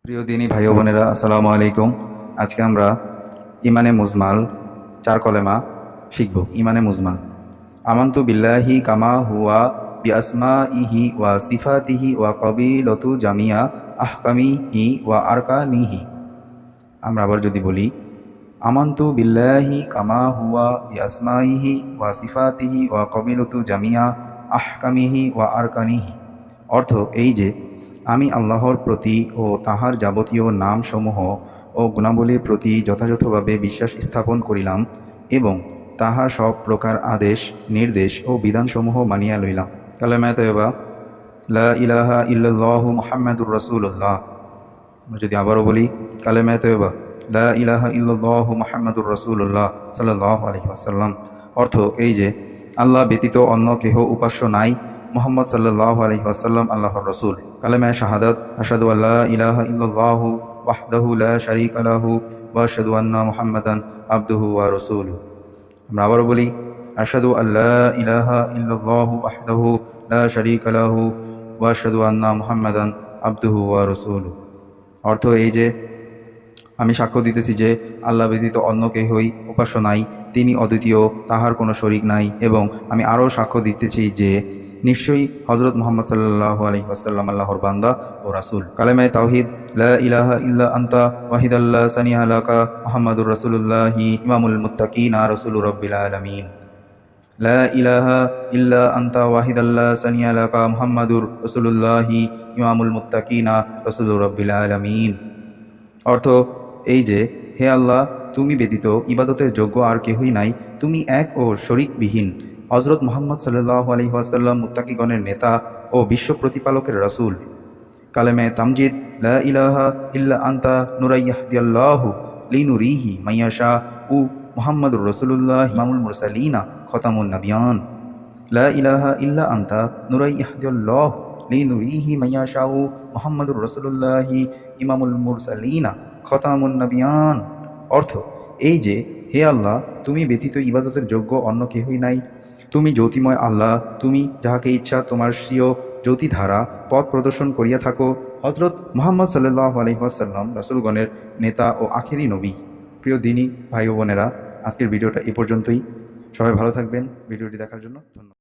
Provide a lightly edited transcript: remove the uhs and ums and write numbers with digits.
প্রিয় দিনী ভাই ও বোনেরা, আসসালামু আলাইকুম। আজকে আমরা ইমানে মুজমাল 4 কলেমা শিখব। ইমানে মুজমাল: আমানতু বিল্লাহি কামা হুয়া বিআসমাইহি ওয়া সিফাতিহি ওয়া কাবিলতু জামিয়া আহকামিহি ওয়া আরকানিহি। আমরা আবার যদি বলি, আমানতু বিল্লাহি কামা হুয়া বিআসমাইহি ওয়া সিফাতিহি ওয়া কাবিলতু জামিয়া আহকামিহি ওয়া আরকানিহি। অর্থ এই যে, আমি আল্লাহর প্রতি ও তাহার যাবতীয় নামসমূহ ও গুণাবলীর প্রতি যথাযথভাবে বিশ্বাস স্থাপন করিলাম এবং তাহার সব প্রকার আদেশ, নির্দেশ ও বিধানসমূহ মানিয়া লইলাম। কালেমায়ে তয়্যবা লা ইলাহা ইল্লাল্লাহু মুহাম্মাদুর রাসূলুল্লাহ। আমরা যদি আবারও বলি, কালেমায়ে তয়্যবা লা ইলাহা ইল্লাল্লাহু মুহাম্মাদুর রাসূলুল্লাহ সাল্লাল্লাহু আলাইহি ওয়াসাল্লাম। অর্থ এই যে, আল্লাহ ব্যতীত অন্য কেহ উপাস্য নাই, মুহাম্মদ সাল্লাল্লাহু আলাইহি ওয়াসাল্লাম আল্লাহর রাসূল। কালেমায়ে শাহাদাত: আশহাদু আল্লা ইলাহা ইল্লাল্লাহু ওয়াহদাহু লা শারীকা লাহু ওয়া আশহাদু আন্না মুহাম্মাদান আবদুহু ওয়া রাসূলুহু। আমরা আবারও বলি, আশহাদু আল্লা ইলাহা ইল্লাল্লাহু ওয়াহদাহু লা শারীকা লাহু ওয়া আশহাদু আন্না মুহাম্মাদান আবদুহু ওয়া রাসূলুহু। অর্থ এই যে, আমি সাক্ষ্য দিতেছি যে আল্লাহ ব্যতীত অন্য কেহই উপাস্য নাই, তিনি অদ্বিতীয়, তাহার কোনো শরীক নাই, এবং আমি আরও সাক্ষ্য দিতেছি যে নিশ্চয়ই হযরত মুহাম্মদ সাল্লাল্লাহু আলাইহি ওয়াসাল্লাম আল্লাহর বান্দা ও রাসূল। কালেমায়ে তাওহীদ: লা ইলাহা ইল্লা আনতা ওয়াহিদাল্লা সানিয়া লাকা মুহাম্মাদুর রাসূলুল্লাহি ইমামুল মুত্তাকিনা রাসূলুর রাব্বিল আলামিন। লা ইলাহা ইল্লা আনতা ওয়াহিদাল্লা সানিয়া লাকা মুহাম্মাদুর রাসূলুল্লাহি ইমামুল মুত্তাকিনা রাসূলুর রাব্বিল আলামিন। অর্থ এই যে, হে আল্লাহ, তুমি ব্যতীত ইবাদতের যোগ্য আর কেহই নাই, তুমি এক ও শরীকবিহীন। হযরত মুহাম্মদ সাল্লাল্লাহু আলাইহি ওয়াসাল্লাম মুত্তাকিগণের নেতা ও বিশ্ব প্রতিপালকের রাসূল। কালেমায়ে তামজিদ: লা ইলাহা ইল্লা আনতা নুরাইয়াহদিয়াল্লাহু লিনুরিহি মাইয়াশা উ মুহাম্মাদুর রাসূলুল্লাহ ইমামুল মুরসালিনা খতামুন নাবিয়ান। লা ইলাহা ইল্লা আনতা নুরাইয়াহদিয়াল্লাহু লিনুরিহি মাইয়াশা উ মুহাম্মাদুর রাসূলুল্লাহ ইমামুল মুরসালিনা খতামুন নাবিয়ান। অর্থ এই যে, হে আল্লাহ, তুমি ব্যতীত ইবাদতের যোগ্য অন্য কেহই নাই, তুমি জ্যোতিময় আল্লাহ, তুমি যাহাকে ইচ্ছা তোমার স্বীয় জ্যোতিধারা পথ প্রদর্শন করিয়া থাকো। হযরত মুহাম্মদ সাল্লাল্লাহু আলাইহি ওয়াসাল্লাম রাসূলগণের নেতা ও আখেরি নবী। প্রিয় দিনী ভাই ও বোনেরা, আজকের ভিডিওটা এ পর্যন্তই। সবাই ভালো থাকবেন। ভিডিওটি দেখার জন্য ধন্যবাদ।